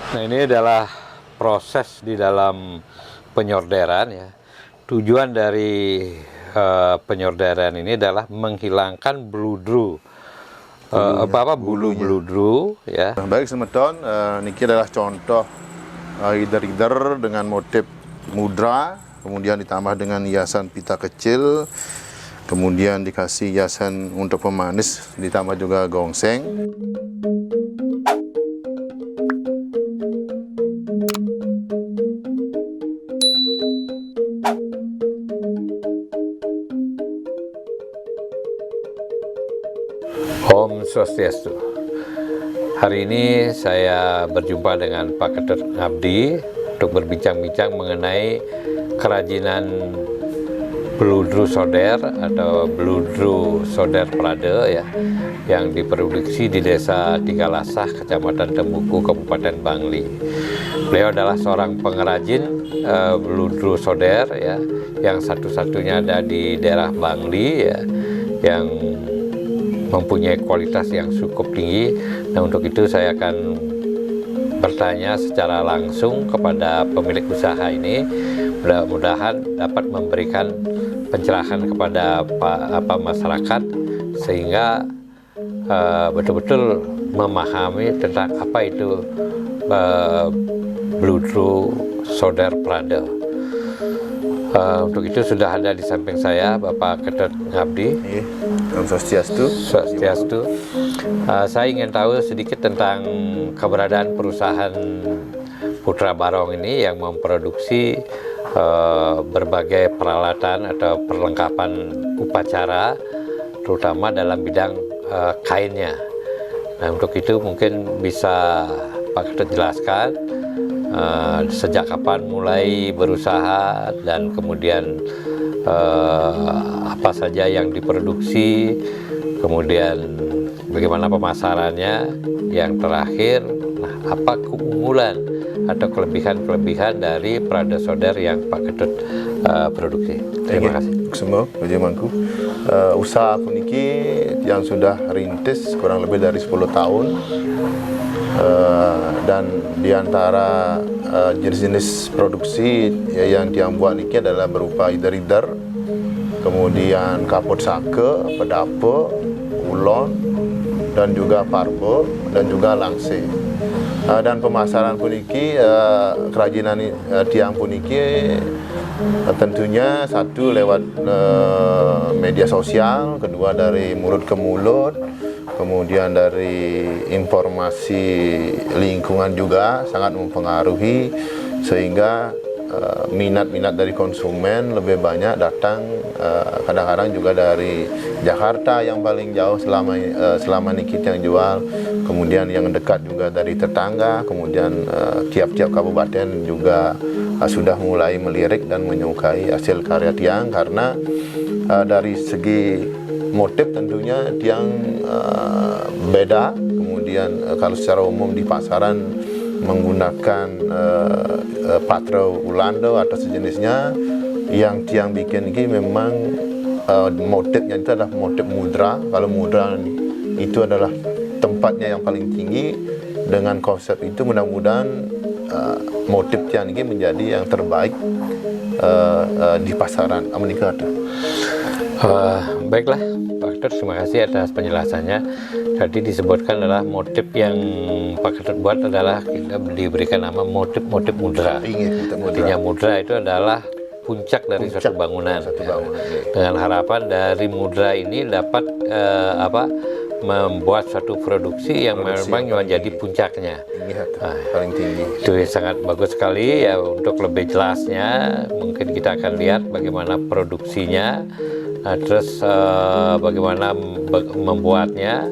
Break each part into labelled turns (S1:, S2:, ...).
S1: Nah, ini adalah proses di dalam penyorderan ya. Tujuan dari penyorderan ini adalah menghilangkan bludru, bulu
S2: bulunya.
S1: bludru ya.
S2: Nah, baik semeton, niki adalah contoh leader-leader dengan motif mudra, kemudian ditambah dengan hiasan pita kecil, kemudian dikasih hiasan untuk pemanis, ditambah juga gongseng.
S1: Om Swastiastu. Hari ini saya berjumpa dengan Pak Ketut Ngabdi untuk berbincang-bincang mengenai kerajinan bludru soder atau bludru soder Prade ya, yang diproduksi di Desa Tigalasah, Kecamatan Tembuku, Kabupaten Bangli. Beliau adalah seorang pengrajin bludru soder ya, yang satu-satunya ada di daerah Bangli ya, yang mempunyai kualitas yang cukup tinggi. Nah, untuk itu saya akan bertanya secara langsung kepada pemilik usaha ini. Mudah-mudahan dapat memberikan pencerahan kepada masyarakat sehingga betul-betul memahami tentang apa itu bludru soder Prade. Untuk itu sudah ada di samping saya Bapak Ketut Ngabdi.
S2: Om Swastiastu.
S1: Swastiastu. Saya ingin tahu sedikit tentang keberadaan perusahaan Putra Barong ini yang memproduksi berbagai peralatan atau perlengkapan upacara, terutama dalam bidang kainnya. Nah, untuk itu mungkin bisa Pak Ketut jelaskan sejak kapan mulai berusaha dan kemudian apa saja yang diproduksi, kemudian bagaimana pemasarannya, yang terakhir apa keunggulan atau kelebihan-kelebihan dari Prade soder yang Pak Ketut produksi. Terima kasih.
S2: Semua mangku. Usaha puniki yang sudah rintis kurang lebih dari 10 tahun. Dan diantara jenis-jenis produksi yang buat niki adalah berupa leader, kemudian kapot sake, pedape, ulon, dan juga parbo, dan juga langse. Dan pemasaran puniki, kerajinan tiang puniki tentunya satu lewat media sosial, kedua dari mulut ke mulut, kemudian dari informasi lingkungan juga sangat mempengaruhi, sehingga minat-minat dari konsumen lebih banyak datang, kadang-kadang juga dari Jakarta yang paling jauh selama ini kita yang jual, kemudian yang dekat juga dari tetangga, kemudian tiap-tiap kabupaten juga sudah mulai melirik dan menyukai hasil karya tiang, karena dari segi motif tentunya tiang beda. Kemudian kalau secara umum di pasaran menggunakan patro ulando atau sejenisnya, yang tiang bikin ini memang motifnya itu adalah motif mudra. Kalau mudra itu adalah tempatnya yang paling tinggi, dengan konsep itu mudah-mudahan motif tiang ini menjadi yang terbaik di pasaran Amerika.
S1: Baiklah Pak Ketut, terima kasih atas penjelasannya. Tadi disebutkan adalah motif yang Pak Ketut buat adalah kita diberikan nama motif-motif mudra. Artinya mudra itu adalah puncak dari suatu bangunan. Dengan harapan dari mudra ini dapat membuat suatu produksi yang memang menjadi puncaknya.
S2: Paling tinggi.
S1: Itu sangat bagus sekali ya. Untuk lebih jelasnya mungkin kita akan lihat bagaimana produksinya. Terus bagaimana membuatnya,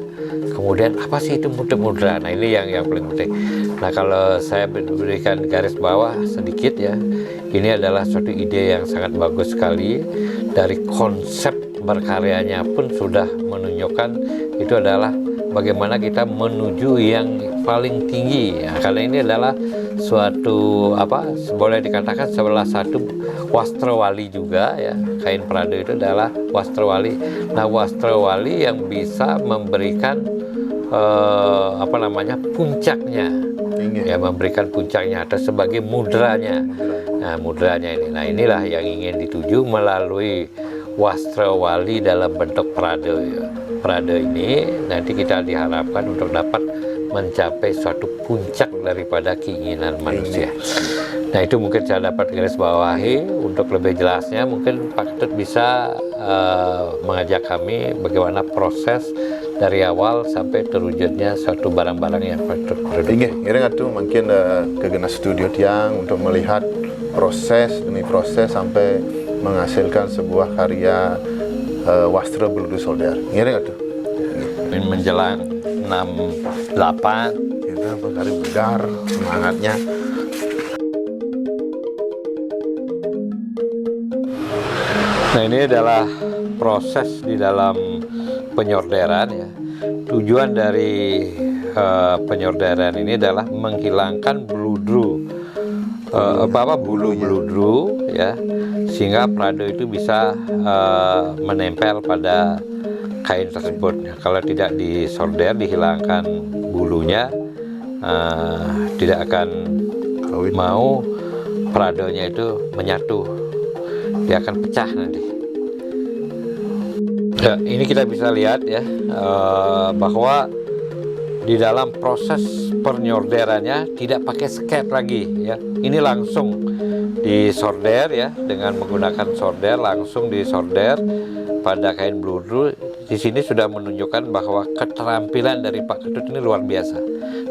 S1: kemudian apa sih itu motif mudra. Nah, ini yang paling penting. Nah, kalau saya berikan garis bawah sedikit ya, ini adalah suatu ide yang sangat bagus sekali. Dari konsep berkaryanya pun sudah menunjukkan itu adalah bagaimana kita menuju yang paling tinggi ya, karena ini adalah suatu boleh dikatakan salah satu wastrawali juga ya. Kain Prade itu adalah wastrawali. Nah, wastrawali yang bisa memberikan puncaknya ya, memberikan puncaknya atau sebagai mudranya. Nah, mudranya ini, nah inilah yang ingin dituju melalui wastra wali dalam bentuk prade. Prade ini nanti kita diharapkan untuk dapat mencapai suatu puncak daripada keinginan manusia. Nah, itu mungkin saya dapat garis bawahi. Untuk lebih jelasnya mungkin Pak Ketut bisa mengajak kami bagaimana proses dari awal sampai terwujudnya suatu barang-barang yang Pak Ketut produksi.
S2: Ini tuh mungkin ke Genas Studio Tiang untuk melihat proses demi proses sampai menghasilkan sebuah karya wastra beludu solder. Ini tuh
S1: menjelang 6-8
S2: kita berkali bugar semangatnya.
S1: Nah, ini adalah proses di dalam penyorderan ya. Tujuan dari penyorderan ini adalah menghilangkan bludru, bulu bludru ya, sehingga prado itu bisa menempel pada kain tersebut. Kalau tidak disorder, dihilangkan bulunya, tidak akan mau pradonya itu menyatu, dia akan pecah nanti. Ya, ini kita bisa lihat ya, bahwa di dalam proses penyorderannya tidak pakai sket lagi ya. Ini langsung disorder ya, dengan menggunakan sorder, langsung disorder pada kain bludru. Di sini sudah menunjukkan bahwa keterampilan dari Pak Ketut ini luar biasa.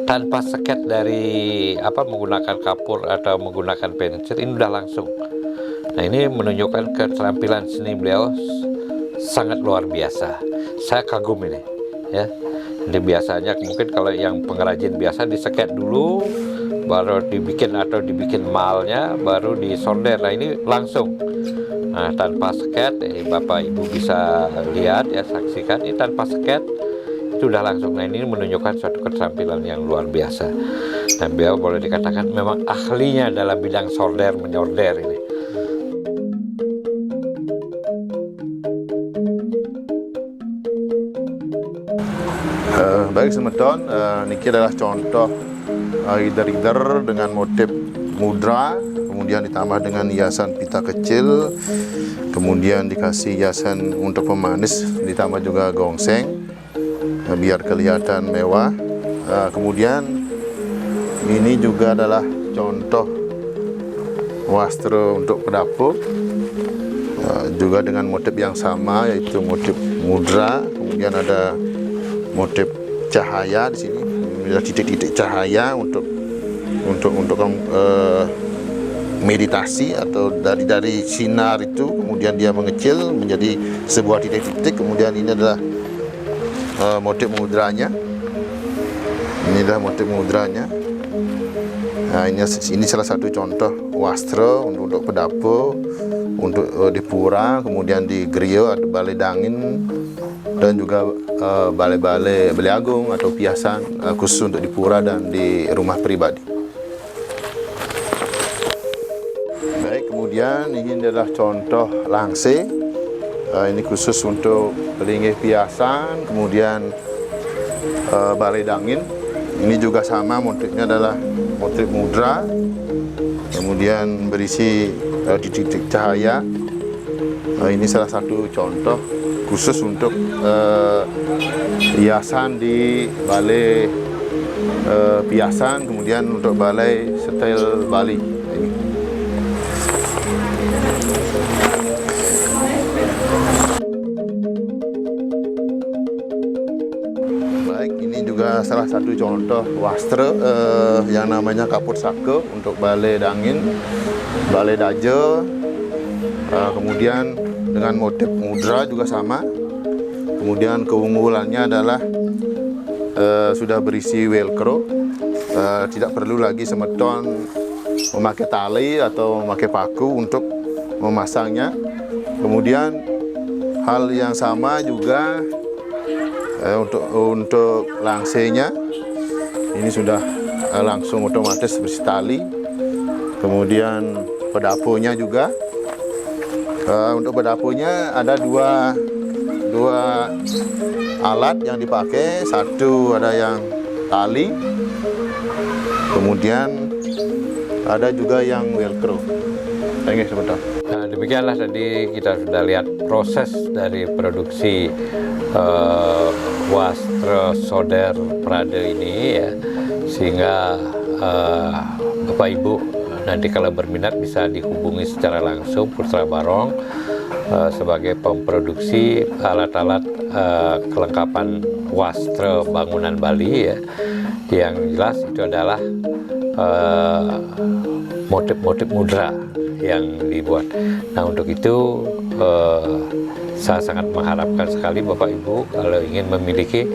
S1: Tanpa sket dari menggunakan kapur atau menggunakan pensil, ini udah langsung. Nah, ini menunjukkan keterampilan seni beliau sangat luar biasa. Saya kagum ini ya. Jadi biasanya mungkin kalau yang pengrajin biasa diseket dulu, baru dibikin atau dibikin malnya, baru disorder. Nah, ini langsung. Nah, tanpa sket, Bapak Ibu bisa lihat ya, saksikan ini tanpa sket itu udah langsung. Nah, ini menunjukkan suatu keterampilan yang luar biasa. Dan beliau boleh dikatakan memang ahlinya dalam bidang sorder menyorder ini.
S2: Baik semeton, ini adalah contoh hider-hider dengan motif mudra, kemudian ditambah dengan hiasan pita kecil, kemudian dikasih hiasan untuk pemanis, ditambah juga gongseng biar kelihatan mewah. Kemudian ini juga adalah contoh wastra untuk pedapur, juga dengan motif yang sama, yaitu motif mudra. Kemudian ada motif cahaya di sini, ada titik-titik cahaya untuk meditasi, atau dari sinar itu kemudian dia mengecil menjadi sebuah titik-titik. Kemudian ini adalah motif mudranya. Ini adalah motif mudranya. Nah, ini salah satu contoh wastra untuk pedapur, untuk di pura, kemudian di griya atau balai dangin, dan juga balai-balai agung atau piasan khusus untuk di pura dan di rumah pribadi. Baik, kemudian ini adalah contoh langse. Ini khusus untuk pelinggih piasan, kemudian balai dangin. Ini juga sama, motifnya adalah motif mudra, kemudian berisi titik-titik cahaya. Ini salah satu contoh khusus untuk hiasan di balai piasan, kemudian untuk balai setel Bali ini. Baik, ini juga salah satu contoh wastra yang namanya kapur sake untuk balai dangin, balai daja, kemudian dengan motif mudra juga sama. Kemudian keunggulannya adalah sudah berisi velcro, tidak perlu lagi semeton memakai tali atau memakai paku untuk memasangnya. Kemudian hal yang sama juga untuk langsenya, ini sudah langsung otomatis berisi tali. Kemudian pedapurnya juga. Untuk pedapurnya ada dua alat yang dipakai. Satu ada yang tali, Kemudian ada juga yang Velcro. Tengok sebentar.
S1: Nah, demikianlah tadi kita sudah lihat proses dari produksi Wastra Soder Prade ini ya, sehingga Bapak Ibu nanti kalau berminat bisa dihubungi secara langsung Putra Barong sebagai pemproduksi alat-alat kelengkapan wastra bangunan Bali ya. Yang jelas itu adalah motif-motif mudra yang dibuat. Nah, untuk itu saya sangat mengharapkan sekali Bapak Ibu kalau ingin memiliki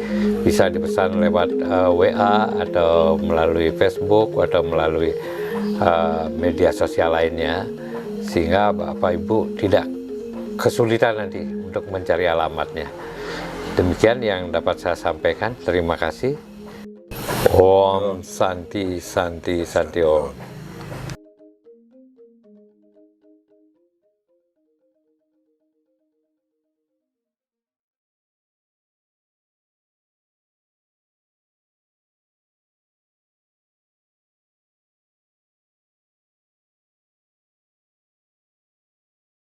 S1: bisa dipesan lewat WA atau melalui Facebook atau melalui media sosial lainnya, sehingga Bapak Ibu tidak kesulitan nanti untuk mencari alamatnya. Demikian yang dapat saya sampaikan. Terima kasih. Om Santi Santi Santi Om.